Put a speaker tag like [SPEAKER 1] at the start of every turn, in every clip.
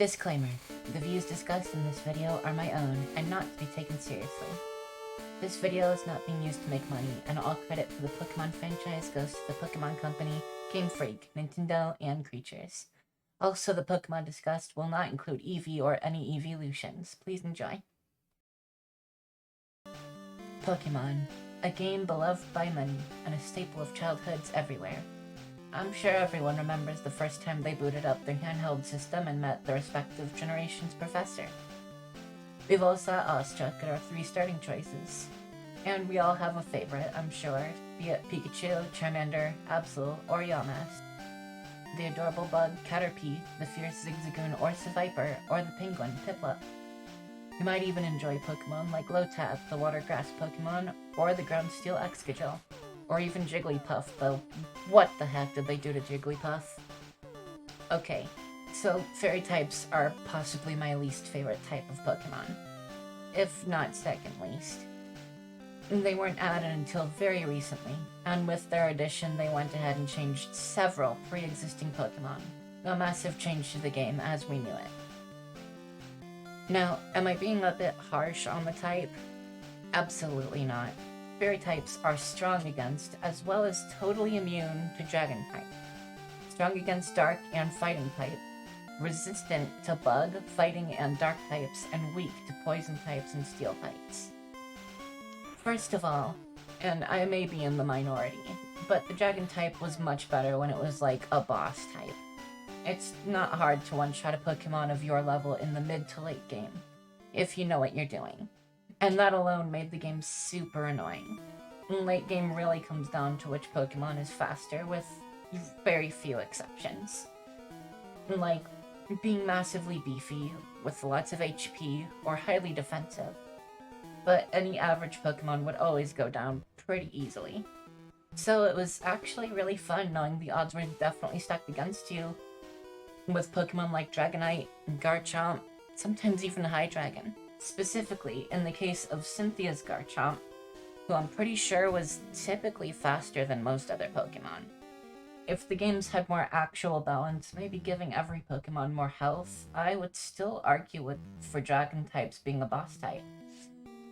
[SPEAKER 1] Disclaimer: the views discussed in this video are my own and not to be taken seriously. This video is not being used to make money, and all credit for the Pokemon franchise goes to the Pokemon Company, Game Freak, Nintendo, and Creatures. Also, the Pokemon discussed will not include Eevee or any evolutions. Please enjoy. Pokemon, a game beloved by many and a staple of childhoods everywhere. I'm sure everyone remembers the first time they booted up their handheld system and met their respective generation's professor. We've all sat awestruck at our three starting choices. And we all have a favorite, I'm sure, be it Pikachu, Charmander, Absol, or Yamask. The adorable bug, Caterpie, the fierce Zigzagoon or Seviper, or the penguin, Piplup. You might even enjoy Pokemon like Lotad, the water grass Pokemon, or the ground steel Excadrill. Or even Jigglypuff, though what the heck did they do to Jigglypuff? Okay, so fairy types are possibly my least favorite type of Pokemon. If not second least. They weren't added until very recently, and with their addition they went ahead and changed several pre-existing Pokemon. A massive change to the game as we knew it. Now, am I being a bit harsh on the type? Absolutely not. Fairy types are strong against, as well as totally immune to dragon type. Strong against dark and fighting type. Resistant to bug, fighting, and dark types, and weak to poison types and steel types. First of all, and I may be in the minority, but the dragon type was much better when it was like a boss type. It's not hard to one-shot a Pokemon of your level in the mid to late game, if you know what you're doing. And that alone made the game super annoying. Late game really comes down to which Pokemon is faster, with very few exceptions. Like, being massively beefy, with lots of HP, or highly defensive. But any average Pokemon would always go down pretty easily. So it was actually really fun knowing the odds were definitely stacked against you, with Pokemon like Dragonite, Garchomp, sometimes even Hydreigon. Specifically, in the case of Cynthia's Garchomp, who I'm pretty sure was typically faster than most other Pokemon. If the games had more actual balance, maybe giving every Pokemon more health, I would still argue for Dragon types being a boss type.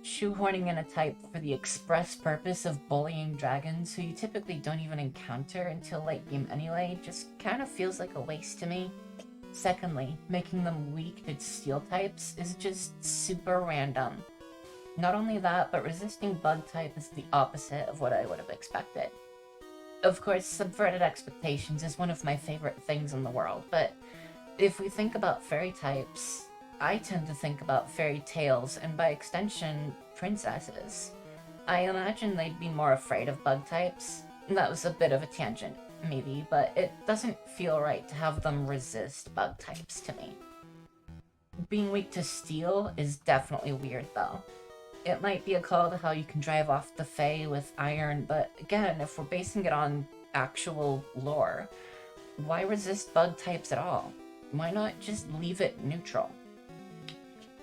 [SPEAKER 1] Shoehorning in a type for the express purpose of bullying dragons, who you typically don't even encounter until late game anyway, just kind of feels like a waste to me. Secondly, making them weak to steel types is just super random. Not only that, but resisting bug type is the opposite of what I would have expected. Of course, subverted expectations is one of my favorite things in the world, but if we think about fairy types, I tend to think about fairy tales, and by extension, princesses. I imagine they'd be more afraid of bug types. That was a bit of a tangent, maybe, but it doesn't feel right to have them resist bug types to me. Being weak to steel is definitely weird, though. It might be a call to how you can drive off the Fae with iron, but again, if we're basing it on actual lore, why resist bug types at all? Why not just leave it neutral?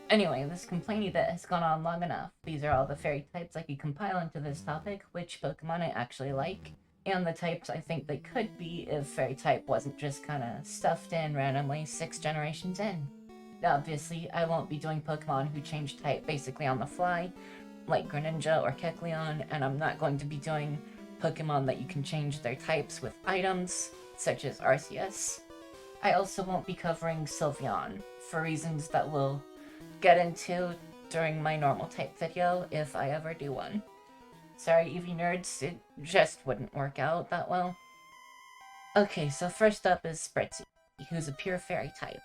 [SPEAKER 1] Anyway, this complainy bit has gone on long enough. These are all the fairy types I could compile into this topic, which Pokemon I actually like, and the types I think they could be if fairy type wasn't just kinda stuffed in randomly 6 generations in. Obviously, I won't be doing Pokemon who change type basically on the fly, like Greninja or Kecleon, and I'm not going to be doing Pokemon that you can change their types with items, such as Arceus. I also won't be covering Sylveon, for reasons that we'll get into during my normal type video, if I ever do one. Sorry, Eevee nerds, it just wouldn't work out that well. Okay, so first up is Spritzee, who's a pure fairy type.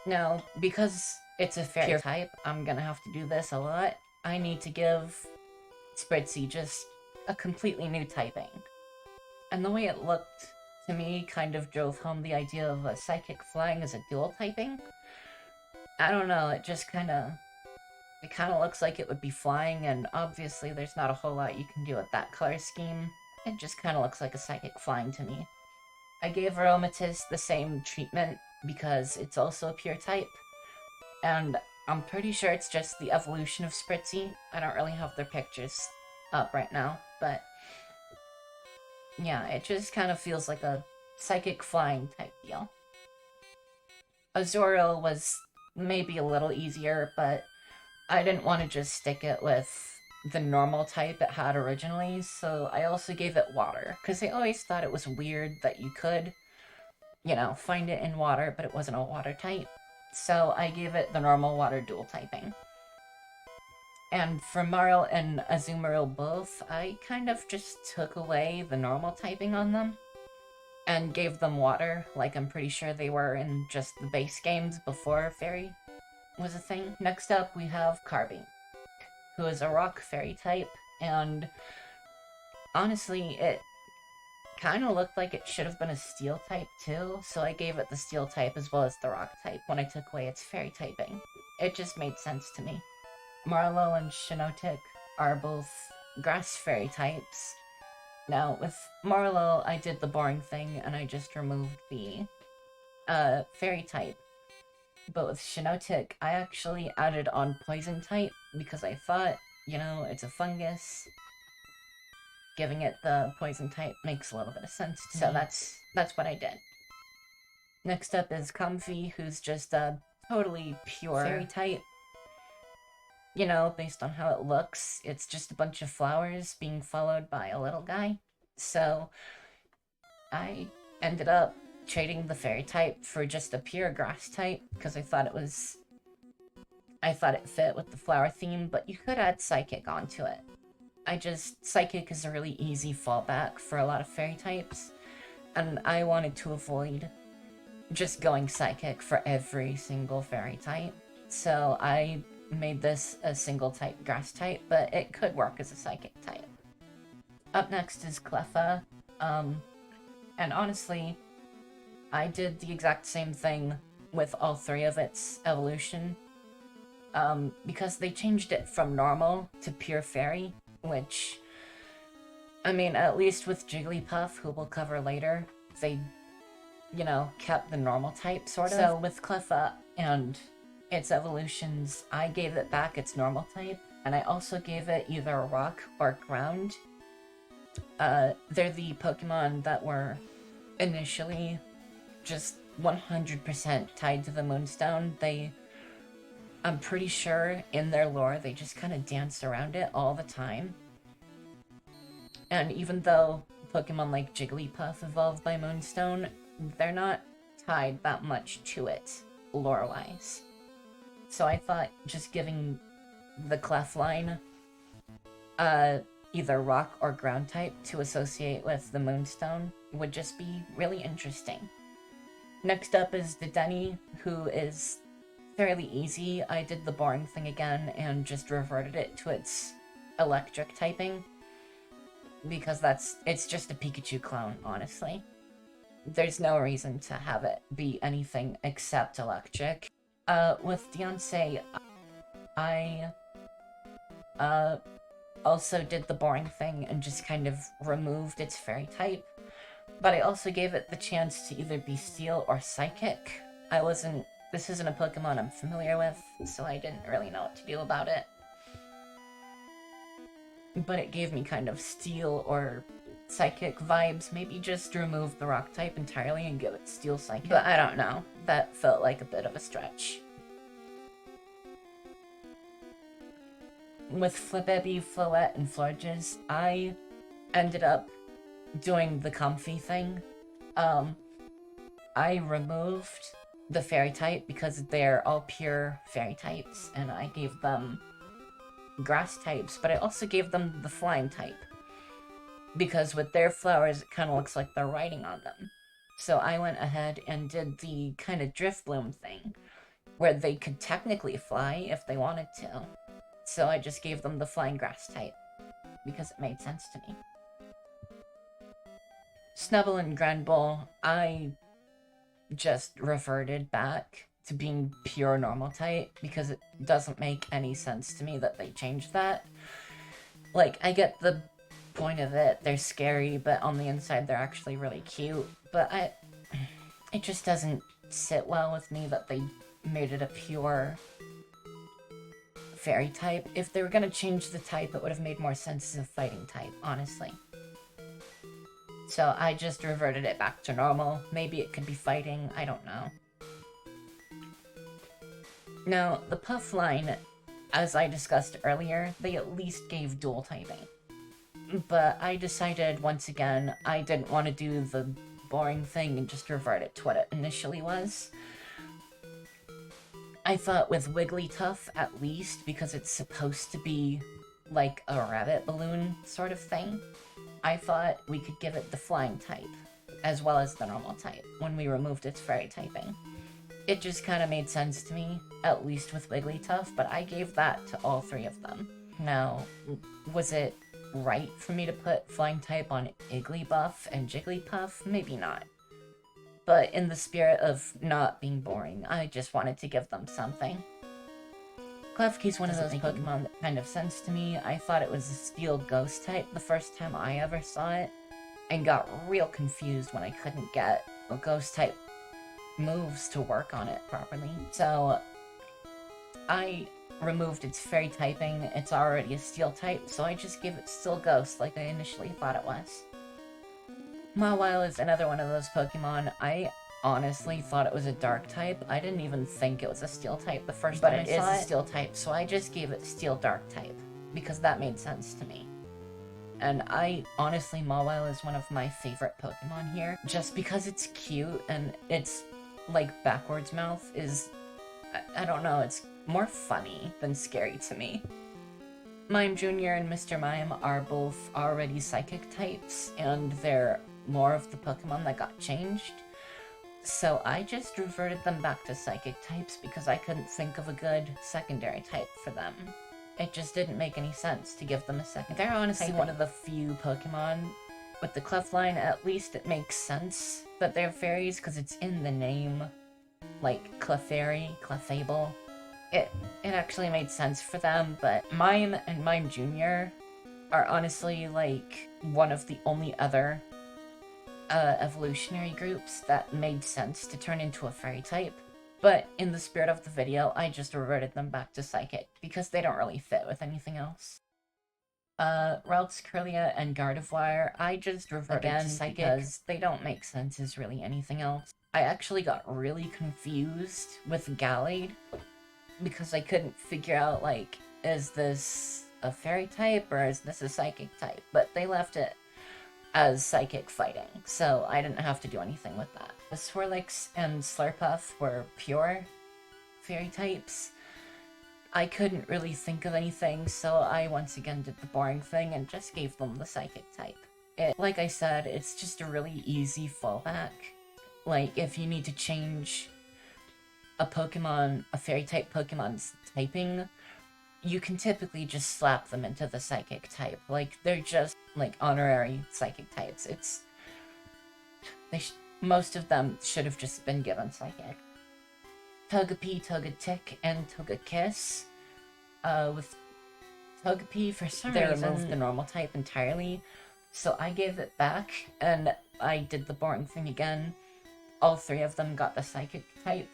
[SPEAKER 1] Now, because it's a fairy type, I'm gonna have to do this a lot. I need to give Spritzee just a completely new typing. And the way it looked, to me, kind of drove home the idea of a psychic flying as a dual typing. I don't know, it kinda looks like it would be flying, and obviously there's not a whole lot you can do with that color scheme. It just kinda looks like a psychic flying to me. I gave Aromatisse the same treatment because it's also a pure type, and I'm pretty sure it's just the evolution of Spritzee. I don't really have their pictures up right now, but yeah, it just kind of feels like a psychic flying type deal. Azuriel was maybe a little easier, but I didn't want to just stick it with the normal type it had originally, so I also gave it water, because I always thought it was weird that you could, find it in water, but it wasn't a water type. So I gave it the normal water dual typing. And for Marl and Azumarill both, I kind of just took away the normal typing on them and gave them water, like I'm pretty sure they were in just the base games before Fairy was a thing. Next up, we have Carby, who is a rock fairy type, and honestly, it kind of looked like it should have been a steel type too, so I gave it the steel type as well as the rock type when I took away its fairy typing. It just made sense to me. Marlowe and Shinotic are both grass fairy types. Now, with Marlowe, I did the boring thing and I just removed the fairy type. But with Shinotic, I actually added on poison type because I thought, it's a fungus. Giving it the poison type makes a little bit of sense to me. So that's what I did. Next up is Comfy, who's just a totally pure fairy type. Based on how it looks, it's just a bunch of flowers being followed by a little guy. So I ended up trading the fairy type for just a pure grass type because I thought it fit with the flower theme, but you could add psychic onto it. Psychic is a really easy fallback for a lot of fairy types, and I wanted to avoid just going psychic for every single fairy type. So I made this a single type grass type, but it could work as a psychic type. Up next is Cleffa, and honestly, I did the exact same thing with all three of its evolution, because they changed it from normal to pure fairy, which, at least with Jigglypuff, who we'll cover later, they, kept the normal type, sort of. So with Cleffa and its evolutions, I gave it back its normal type, and I also gave it either rock or ground. They're the Pokemon that were initially just 100% tied to the Moonstone. I'm pretty sure in their lore, they just kind of dance around it all the time. And even though Pokemon like Jigglypuff evolved by Moonstone, they're not tied that much to it, lore-wise. So I thought just giving the Clef line either rock or ground type to associate with the Moonstone would just be really interesting. Next up is Dedenne, who is fairly easy. I did the boring thing again and just reverted it to its electric typing, because it's just a Pikachu clone, honestly. There's no reason to have it be anything except electric. With Deoncé, I also did the boring thing and just kind of removed its fairy type, but I also gave it the chance to either be steel or psychic. This isn't a Pokemon I'm familiar with, so I didn't really know what to do about it. But it gave me kind of steel or psychic vibes. Maybe just remove the rock type entirely and give it steel psychic. But I don't know. That felt like a bit of a stretch. With Flabébé, Floette, and Florges, I ended up doing the comfy thing. I removed the fairy type because they're all pure fairy types, and I gave them grass types, but I also gave them the flying type, because with their flowers, it kind of looks like they're riding on them. So I went ahead and did the kind of Drifloon thing, where they could technically fly if they wanted to. So I just gave them the flying grass type, because it made sense to me. Snubbull and Granbull, I just reverted back to being pure normal type, because it doesn't make any sense to me that they changed that. Like, I get the point of it, they're scary, but on the inside they're actually really cute, but it just doesn't sit well with me that they made it a pure fairy type. If they were gonna change the type, it would have made more sense as a fighting type, honestly. So I just reverted it back to normal. Maybe it could be fighting, I don't know. Now, the Puff line, as I discussed earlier, they at least gave dual typing. But I decided, once again, I didn't want to do the boring thing and just revert it to what it initially was. I thought with Wigglytuff, at least, because it's supposed to be like a rabbit balloon sort of thing, I thought we could give it the flying type, as well as the normal type, when we removed its fairy typing. It just kind of made sense to me, at least with Wigglytuff, but I gave that to all three of them. Now, was it right for me to put flying type on Igglybuff and Jigglypuff? Maybe not. But in the spirit of not being boring, I just wanted to give them something. Klefki's one of those Pokemon that kind of sense to me. I thought it was a Steel Ghost type the first time I ever saw it, and got real confused when I couldn't get a Ghost type moves to work on it properly. So I removed its fairy typing. It's already a Steel type, so I just give it Steel Ghost like I initially thought it was. Mawile is another one of those Pokemon. I honestly thought it was a Dark type. I didn't even think it was a Steel type the first time I saw it. But it is a Steel type, so I just gave it Steel Dark type, because that made sense to me. And honestly, Mawile is one of my favorite Pokemon here, just because it's cute and it's, like, backwards mouth is, I don't know, it's more funny than scary to me. Mime Jr. and Mr. Mime are both already Psychic types, and they're more of the Pokemon that got changed. So I just reverted them back to Psychic types because I couldn't think of a good secondary type for them. It just didn't make any sense to give them a second. They're honestly one of the few Pokemon with the Clef line. At least it makes sense that they're fairies because it's in the name, like Clefairy, Clefable. It actually made sense for them, but Mime and Mime Jr. are honestly like one of the only other evolutionary groups that made sense to turn into a fairy type. But in the spirit of the video, I just reverted them back to Psychic, because they don't really fit with anything else. Ralts, Kirlia, and Gardevoir, I just reverted to Psychic because they don't make sense as really anything else. I actually got really confused with Gallade, because I couldn't figure out, like, is this a fairy type or is this a Psychic type? But they left it as Psychic fighting, so I didn't have to do anything with that. The Swirlix and Slurpuff were pure fairy types. I couldn't really think of anything, so I once again did the boring thing and just gave them the Psychic type. Like I said, it's just a really easy fallback. Like, if you need to change a Pokemon, a fairy type Pokemon's typing, you can typically just slap them into the Psychic type. Like, they're just, like, honorary Psychic types. Most of them should have just been given Psychic. Togepi, Togetic, and Togekiss. With Togepi, for some reason, they removed the normal type entirely, so I gave it back, and I did the boring thing again. All three of them got the Psychic type.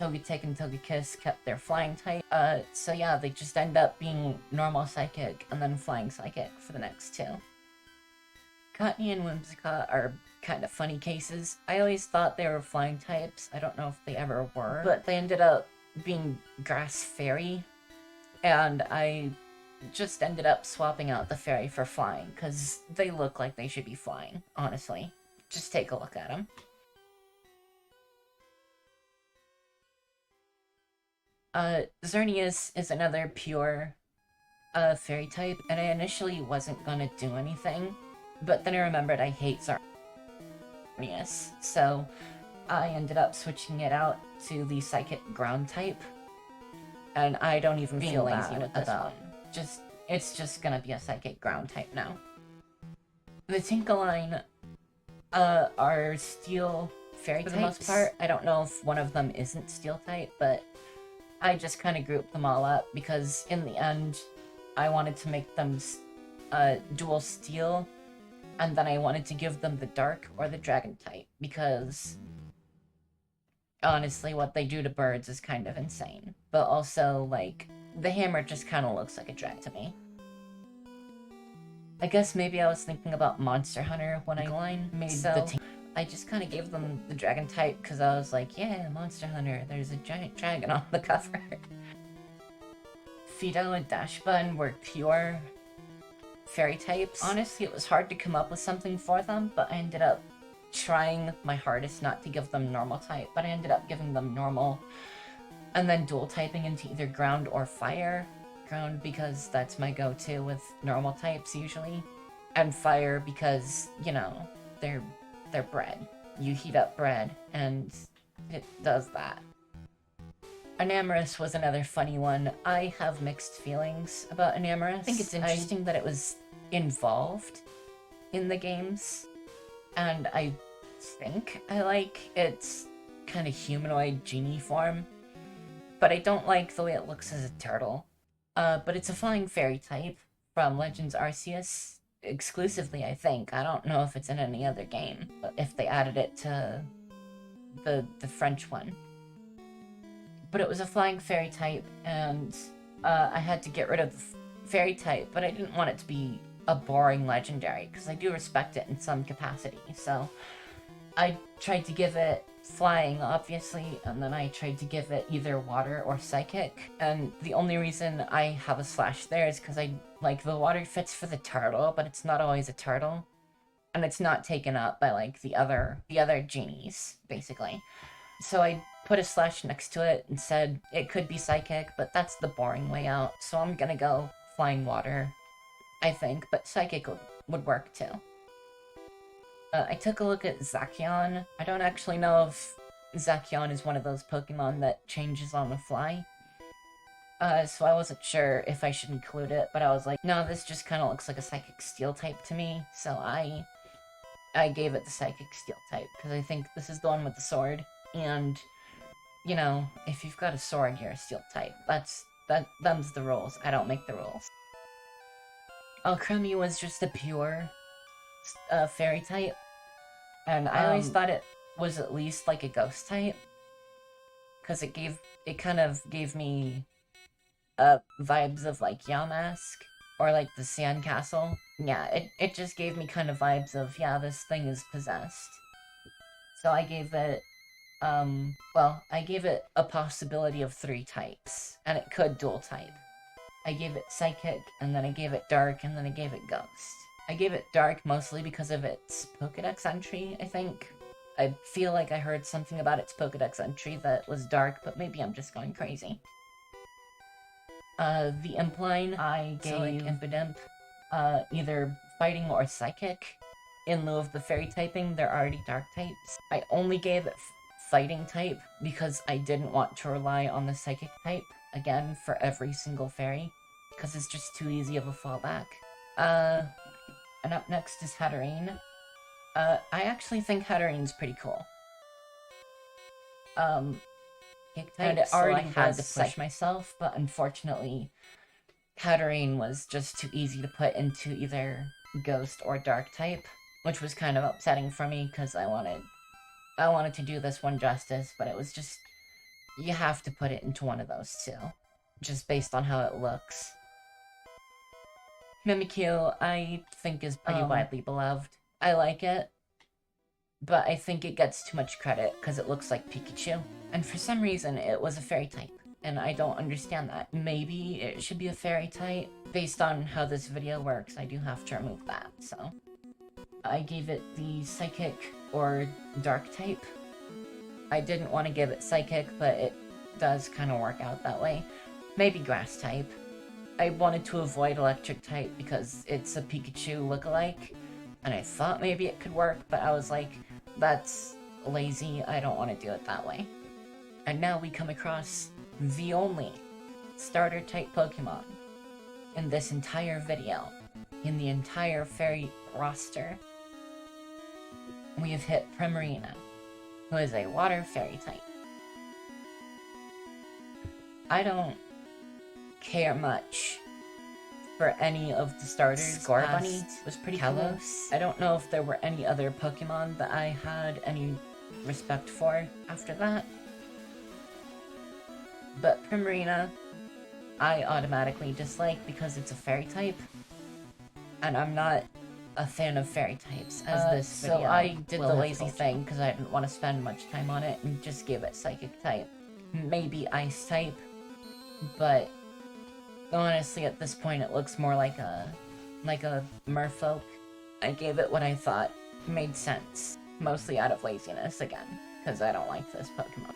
[SPEAKER 1] Togetic and Togekiss kept their flying type. So yeah, they just end up being normal Psychic and then flying Psychic for the next two. Cottonee and Whimsicott are kind of funny cases. I always thought they were flying types. I don't know if they ever were, but they ended up being Grass Fairy, and I just ended up swapping out the fairy for flying, because they look like they should be flying, honestly. Just take a look at them. Xerneas is another pure fairy type, and I initially wasn't gonna do anything, but then I remembered I hate Xerneas, so I ended up switching it out to the Psychic ground type, and I don't even feel lazy with this one. It's just gonna be a Psychic ground type now. The Tinkaline are Steel fairy types for the most part. I don't know if one of them isn't Steel type, but I just kind of grouped them all up because in the end, I wanted to make them dual Steel, and then I wanted to give them the Dark or the Dragon type, because honestly, what they do to birds is kind of insane. But also, like, the hammer just kind of looks like a dragon to me. I guess maybe I was thinking about Monster Hunter when I made the I just kind of gave them the dragon type because I was like, yeah, Monster Hunter, there's a giant dragon on the cover. Fido and Dashbun were pure fairy types. Honestly, it was hard to come up with something for them, but I ended up trying my hardest not to give them normal type, but I ended up giving them normal and then dual typing into either ground or fire. Ground because that's my go-to with normal types usually, and fire because, you know, they're bread. You heat up bread and it does that. Enamorous was another funny one. I have mixed feelings about Enamorous. I think it's interesting that it was involved in the games, and I think I like its kind of humanoid genie form, but I don't like the way it looks as a turtle. But it's a flying fairy type from Legends Arceus, exclusively, I think. I don't know if it's in any other game, but if they added it to the French one. But it was a flying fairy type, and I had to get rid of the fairy type, but I didn't want it to be a boring legendary, because I do respect it in some capacity, so I tried to give it flying, obviously, and then I tried to give it either water or psychic, and the only reason I have a slash there is because the water fits for the turtle, but it's not always a turtle, and it's not taken up by, like, the other genies, basically. So I put a slash next to it and said it could be psychic, but that's the boring way out, so I'm gonna go flying water, I think, but psychic would work too. I took a look at Zacian. I don't actually know if Zacian is one of those Pokemon that changes on the fly. So I wasn't sure if I should include it, but I was like, no, this just kind of looks like a Psychic Steel type to me, so I gave it the Psychic Steel type, because I think this is the one with the sword, and, you know, if you've got a sword, you're a Steel type. Them's the rules. I don't make the rules. Alcremie was just a pure fairy type, and I always thought it was at least like a ghost type, because it kind of gave me vibes of like Yamask or like the Sandcastle. Yeah, it just gave me kind of vibes of, yeah, this thing is possessed. So I gave it I gave it a possibility of 3 types, and it could dual type. I gave it Psychic, and then I gave it Dark, and then I gave it Ghost. I gave it Dark mostly because of its Pokedex entry, I think. I feel like I heard something about its Pokedex entry that was Dark, but maybe I'm just going crazy. The Imp line, I gave Impidimp, either Fighting or Psychic. In lieu of the Fairy typing, they're already Dark types. I only gave it Fighting type because I didn't want to rely on the Psychic type, again, for every single Fairy, because it's just too easy of a fallback. And up next is Hatterene. I actually think Hatterene's pretty cool. Kick type, and it already had to push myself, but unfortunately, Hatterene was just too easy to put into either Ghost or Dark type, which was kind of upsetting for me, because I wanted to do this one justice, but it was just, you have to put it into one of those two, just based on how it looks. Mimikyu, I think, is pretty widely beloved. I like it, but I think it gets too much credit because it looks like Pikachu. And for some reason, it was a fairy type, and I don't understand that. Maybe it should be a fairy type. Based on how this video works, I do have to remove that, so. I gave it the Psychic or Dark type. I didn't want to give it Psychic, but it does kind of work out that way. Maybe Grass type. I wanted to avoid Electric type because it's a Pikachu lookalike, and I thought maybe it could work, but I was like, that's lazy, I don't want to do it that way. And now we come across the only starter type Pokemon in this entire video, in the entire fairy roster. We have hit Primarina, who is a water fairy type. I don't care much for any of the starters. Scorbunny was pretty cool. I don't know if there were any other Pokemon that I had any respect for after that. But Primarina, I automatically dislike because it's a fairy type. And I'm not a fan of fairy types, as this video. So I did the lazy thing because I didn't want to spend much time on it and just gave it psychic type. Maybe ice type, but honestly at this point it looks more like a merfolk. I gave it what I thought made sense, mostly out of laziness again, because I don't like this Pokemon.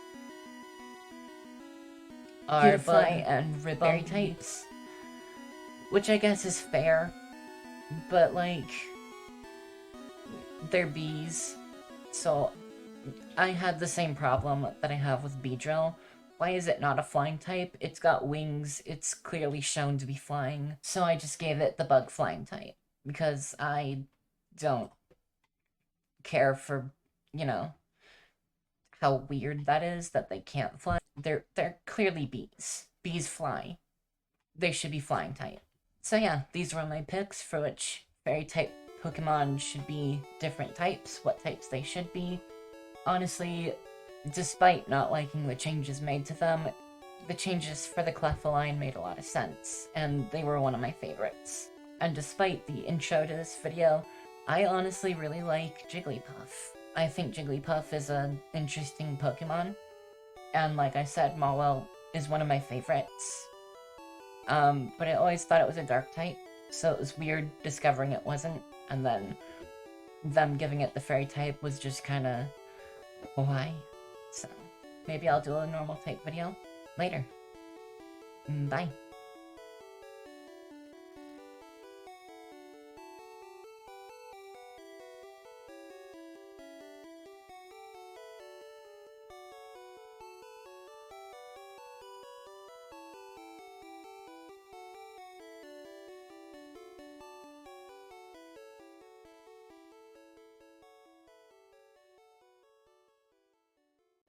[SPEAKER 1] Are fly and Ribberry types, which I guess is fair, but like, they're bees, so I had the same problem that I have with Beedrill. Why is it not a flying type? It's got wings, it's clearly shown to be flying, so I just gave it the bug flying type, because I don't care for, you know, how weird that is that they can't fly. They're clearly bees. Bees fly. They should be flying type. So yeah, these were my picks for which fairy type Pokemon should be different types, what types they should be. Honestly, despite not liking the changes made to them, the changes for the Clefairy made a lot of sense, and they were one of my favorites. And despite the intro to this video, I honestly really like Jigglypuff. I think Jigglypuff is an interesting Pokemon, and like I said, Mawile is one of my favorites. But I always thought it was a dark type, so it was weird discovering it wasn't, and then them giving it the fairy type was just kinda why? So maybe I'll do a normal type video later. Bye.